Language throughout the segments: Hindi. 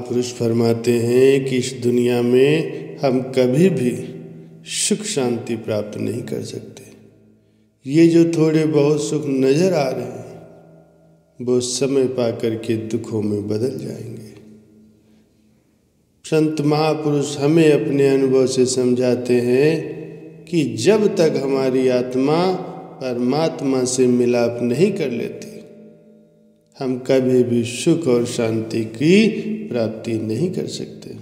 महापुरुष फरमाते हैं कि इस दुनिया में हम कभी भी सुख शांति प्राप्त नहीं कर सकते। ये जो थोड़े बहुत सुख नज़र आ रहे हैं वो समय पा कर के दुखों में बदल जाएंगे। संत महापुरुष हमें अपने अनुभव से समझाते हैं कि जब तक हमारी आत्मा परमात्मा से मिलाप नहीं कर लेती हम कभी भी सुख और शांति की प्राप्ति नहीं कर सकते।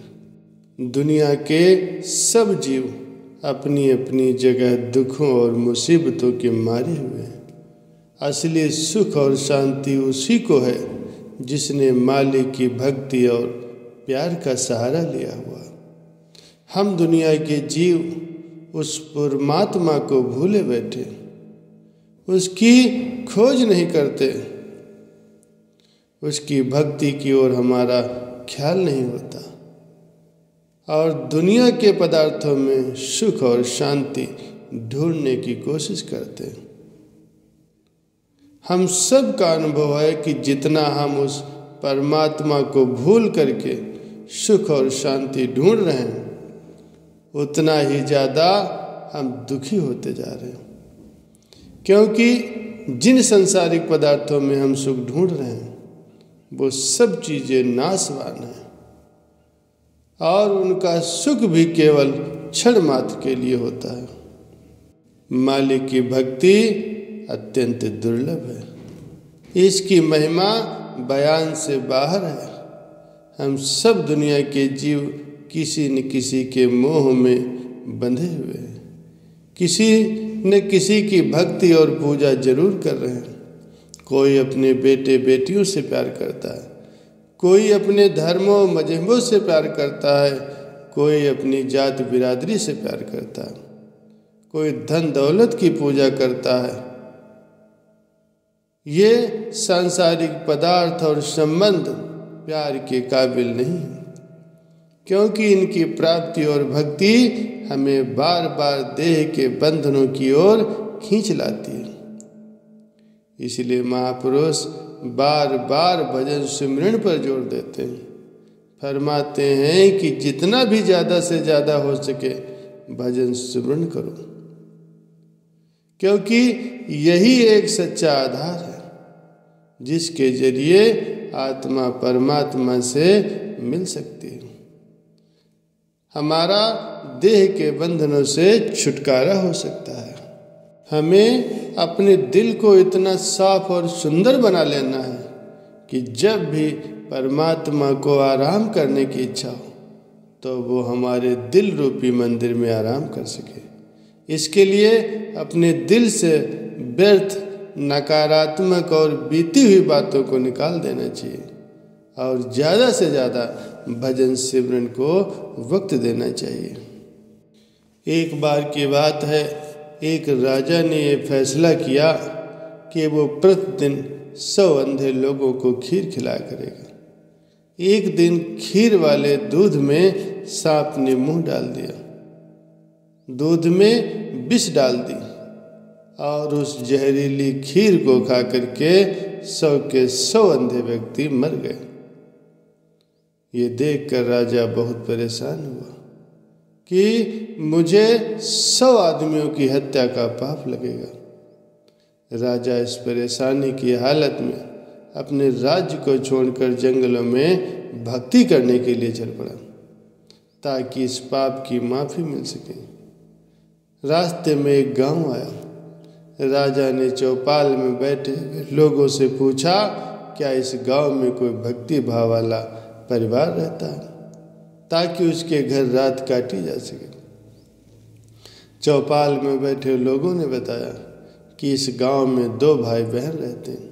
दुनिया के सब जीव अपनी अपनी जगह दुखों और मुसीबतों के मारे हुए हैं। असली सुख और शांति उसी को है जिसने मालिक की भक्ति और प्यार का सहारा लिया हुआ। हम दुनिया के जीव उस परमात्मा को भूले बैठे, उसकी खोज नहीं करते, उसकी भक्ति की ओर हमारा ख्याल नहीं होता और दुनिया के पदार्थों में सुख और शांति ढूंढने की कोशिश करते हैं। हम सब का अनुभव है कि जितना हम उस परमात्मा को भूल करके सुख और शांति ढूंढ रहे हैं उतना ही ज़्यादा हम दुखी होते जा रहे हैं, क्योंकि जिन सांसारिक पदार्थों में हम सुख ढूंढ रहे हैं वो सब चीज़ें नाशवान हैं और उनका सुख भी केवल क्षण मात्र के लिए होता है। मालिक की भक्ति अत्यंत दुर्लभ है, इसकी महिमा बयान से बाहर है। हम सब दुनिया के जीव किसी न किसी के मोह में बंधे हुए हैं, किसी न किसी की भक्ति और पूजा जरूर कर रहे हैं। कोई अपने बेटे बेटियों से प्यार करता है, कोई अपने धर्मों मजहबों से प्यार करता है, कोई अपनी जात बिरादरी से प्यार करता है, कोई धन दौलत की पूजा करता है। ये सांसारिक पदार्थ और संबंध प्यार के काबिल नहीं है, क्योंकि इनकी प्राप्ति और भक्ति हमें बार बार देह के बंधनों की ओर खींच लाती है। इसलिए महापुरुष बार बार भजन सिमरन पर जोर देते हैं। फरमाते हैं कि जितना भी ज़्यादा से ज़्यादा हो सके भजन सिमरन करो, क्योंकि यही एक सच्चा आधार है जिसके जरिए आत्मा परमात्मा से मिल सकती है। हमारा देह के बंधनों से छुटकारा हो सकता है। हमें अपने दिल को इतना साफ और सुंदर बना लेना है कि जब भी परमात्मा को आराम करने की इच्छा हो तो वो हमारे दिल रूपी मंदिर में आराम कर सके। इसके लिए अपने दिल से व्यर्थ नकारात्मक और बीती हुई बातों को निकाल देना चाहिए और ज़्यादा से ज़्यादा भजन सिमरन को वक्त देना चाहिए। एक बार की बात है, एक राजा ने ये फैसला किया कि वो प्रतिदिन 100 अंधे लोगों को खीर खिलाया करेगा। एक दिन खीर वाले दूध में सांप ने मुंह डाल दिया, दूध में विष डाल दी और उस जहरीली खीर को खा करके 100 के 100 अंधे व्यक्ति मर गए। ये देखकर राजा बहुत परेशान हुआ कि मुझे 100 आदमियों की हत्या का पाप लगेगा। राजा इस परेशानी की हालत में अपने राज्य को छोड़कर जंगलों में भक्ति करने के लिए चल पड़ा ताकि इस पाप की माफ़ी मिल सके। रास्ते में एक गांव आया। राजा ने चौपाल में बैठे लोगों से पूछा, क्या इस गांव में कोई भक्ति भाव वाला परिवार रहता है ताकि उसके घर रात काटी जा सके। चौपाल में बैठे लोगों ने बताया कि इस गांव में 2 भाई बहन रहते हैं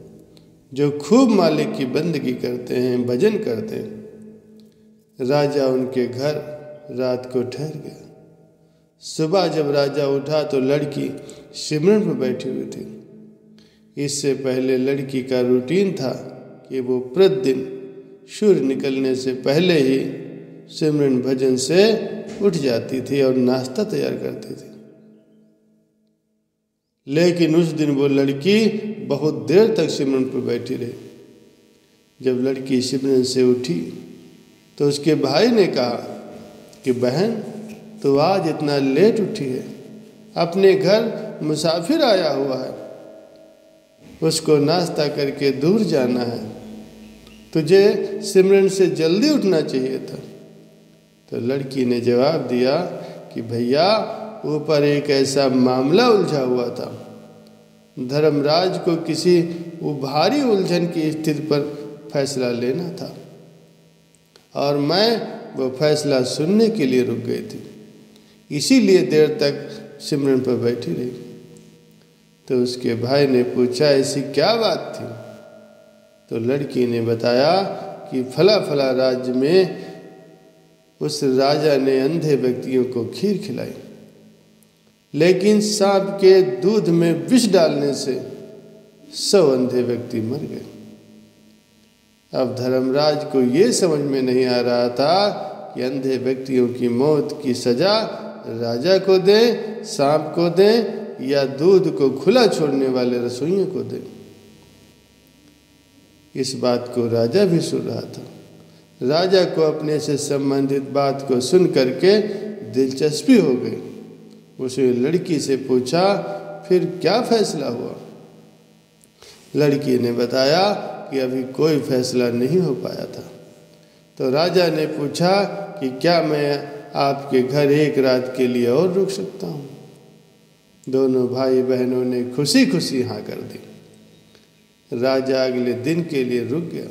जो खूब मालिक की बंदगी करते हैं, भजन करते हैं। राजा उनके घर रात को ठहर गया। सुबह जब राजा उठा तो लड़की सिमरन पर बैठी हुई थी। इससे पहले लड़की का रूटीन था कि वो प्रतिदिन सूर्य निकलने से पहले ही सिमरन भजन से उठ जाती थी और नाश्ता तैयार करती थी। लेकिन उस दिन वो लड़की बहुत देर तक सिमरन पर बैठी रही। जब लड़की सिमरन से उठी तो उसके भाई ने कहा कि बहन, तो आज इतना लेट उठी है, अपने घर मुसाफिर आया हुआ है, उसको नाश्ता करके दूर जाना है, तुझे सिमरन से जल्दी उठना चाहिए था। तो लड़की ने जवाब दिया कि भैया, ऊपर एक ऐसा मामला उलझा हुआ था, धर्मराज को किसी भारी उलझन की स्थिति पर फैसला लेना था और मैं वो फैसला सुनने के लिए रुक गई थी, इसीलिए देर तक सिमरन पर बैठी रही। तो उसके भाई ने पूछा, ऐसी क्या बात थी? तो लड़की ने बताया कि फला फला राज्य में उस राजा ने अंधे व्यक्तियों को खीर खिलाई, लेकिन सांप के दूध में विष डालने से 100 अंधे व्यक्ति मर गए। अब धर्मराज को ये समझ में नहीं आ रहा था कि अंधे व्यक्तियों की मौत की सजा राजा को दें, सांप को दें या दूध को खुला छोड़ने वाले रसोइयों को दें। इस बात को राजा भी सुन रहा था। राजा को अपने से संबंधित बात को सुन करके दिलचस्पी हो गई। उसने लड़की से पूछा, फिर क्या फैसला हुआ? लड़की ने बताया कि अभी कोई फैसला नहीं हो पाया था। तो राजा ने पूछा कि क्या मैं आपके घर एक रात के लिए और रुक सकता हूँ? दोनों भाई बहनों ने खुशी खुशी हाँ कर दी। राजा अगले दिन के लिए रुक गया,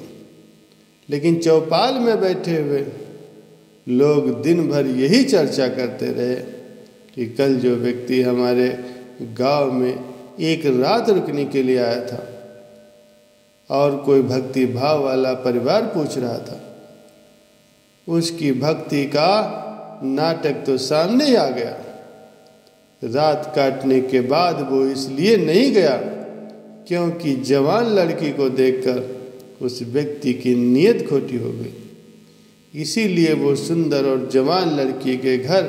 लेकिन चौपाल में बैठे हुए लोग दिन भर यही चर्चा करते रहे कि कल जो व्यक्ति हमारे गांव में एक रात रुकने के लिए आया था और कोई भक्ति भाव वाला परिवार पूछ रहा था, उसकी भक्ति का नाटक तो सामने ही आ गया। रात काटने के बाद वो इसलिए नहीं गया क्योंकि जवान लड़की को देखकर उस व्यक्ति की नीयत खोटी हो गई, इसीलिए वो सुंदर और जवान लड़की के घर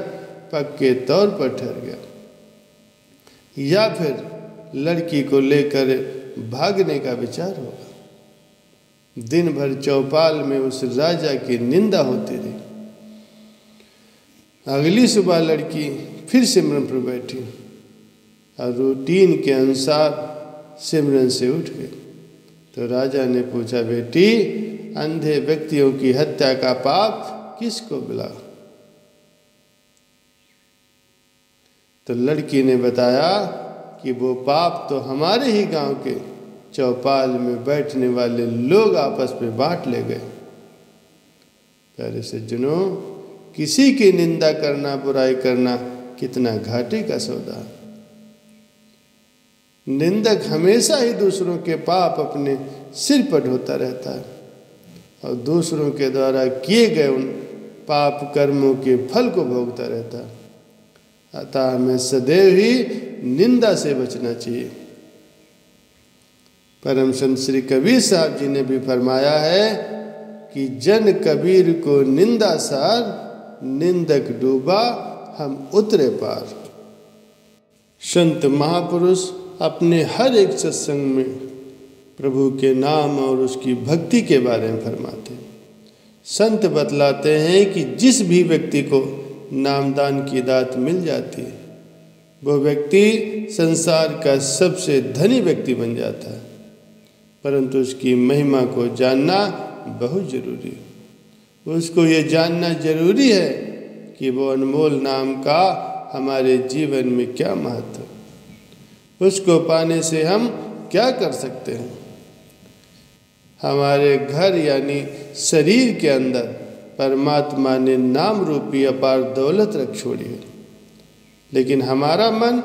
पक्के तौर पर ठहर गया, या फिर लड़की को लेकर भागने का विचार होगा। दिन भर चौपाल में उस राजा की निंदा होती रही। अगली सुबह लड़की फिर सिमरन पर बैठी और रूटीन के अनुसार सिमरन से उठ गई। तो राजा ने पूछा, बेटी, अंधे व्यक्तियों की हत्या का पाप किसको मिला? तो लड़की ने बताया कि वो पाप तो हमारे ही गांव के चौपाल में बैठने वाले लोग आपस में बांट ले गए। प्यारे सज्जनों, किसी की निंदा करना, बुराई करना कितना घाटे का सौदा है। निंदक हमेशा ही दूसरों के पाप अपने सिर पर ढोता रहता है और दूसरों के द्वारा किए गए उन पाप कर्मों के फल को भोगता रहता है। अतः हमें सदैव ही निंदा से बचना चाहिए। परम संत श्री कबीर साहब जी ने भी फरमाया है कि जन कबीर को निंदा सार, निंदक डूबा हम उतरे पार। संत महापुरुष अपने हर एक सत्संग में प्रभु के नाम और उसकी भक्ति के बारे में फरमाते हैं। संत बतलाते हैं कि जिस भी व्यक्ति को नामदान की दात मिल जाती है, वो व्यक्ति संसार का सबसे धनी व्यक्ति बन जाता है, परंतु उसकी महिमा को जानना बहुत जरूरी है। उसको ये जानना जरूरी है कि वो अनमोल नाम का हमारे जीवन में क्या महत्व है, उसको पाने से हम क्या कर सकते हैं। हमारे घर यानी शरीर के अंदर परमात्मा ने नाम रूपी अपार दौलत रख छोड़ी है, लेकिन हमारा मन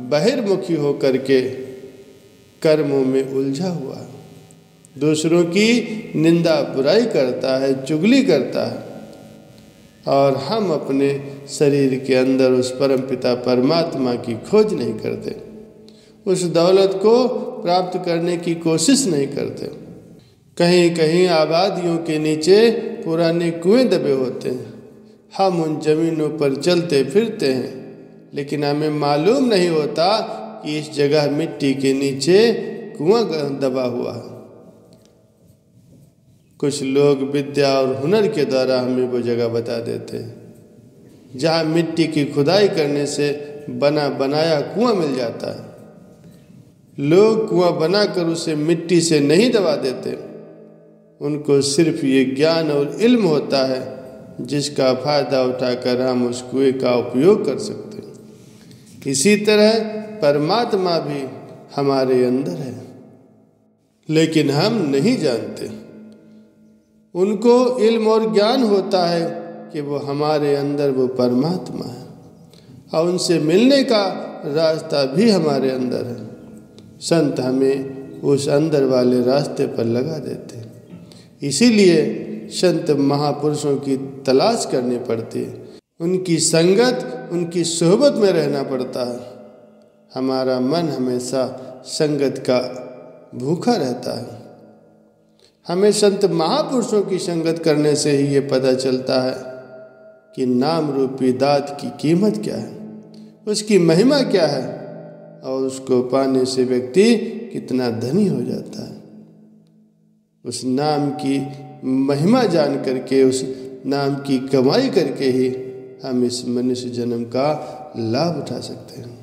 बहिर्मुखी होकर के कर्मों में उलझा हुआ है, दूसरों की निंदा बुराई करता है, चुगली करता है, और हम अपने शरीर के अंदर उस परमपिता परमात्मा की खोज नहीं करते, उस दौलत को प्राप्त करने की कोशिश नहीं करते। कहीं कहीं आबादियों के नीचे पुराने कुएं दबे होते हैं, हम उन जमीनों पर चलते फिरते हैं, लेकिन हमें मालूम नहीं होता कि इस जगह मिट्टी के नीचे कुआं दबा हुआ है। कुछ लोग विद्या और हुनर के द्वारा हमें वो जगह बता देते हैं जहाँ मिट्टी की खुदाई करने से बना बनाया कुआं मिल जाता है। लोग कुआं बनाकर उसे मिट्टी से नहीं दबा देते, उनको सिर्फ ये ज्ञान और इल्म होता है जिसका फायदा उठाकर हम उस कुएं का उपयोग कर सकते हैं। इसी तरह परमात्मा भी हमारे अंदर है, लेकिन हम नहीं जानते। उनको इल्म और ज्ञान होता है कि वो हमारे अंदर वो परमात्मा है और उनसे मिलने का रास्ता भी हमारे अंदर है। संत हमें उस अंदर वाले रास्ते पर लगा देते हैं। इसीलिए संत महापुरुषों की तलाश करनी पड़ती है, उनकी संगत, उनकी सोहबत में रहना पड़ता है। हमारा मन हमेशा संगत का भूखा रहता है। हमें संत महापुरुषों की संगत करने से ही ये पता चलता है कि नाम रूपी दात की कीमत क्या है, उसकी महिमा क्या है और उसको पाने से व्यक्ति कितना धनी हो जाता है। उस नाम की महिमा जान करके, उस नाम की कमाई करके ही हम इस मनुष्य जन्म का लाभ उठा सकते हैं।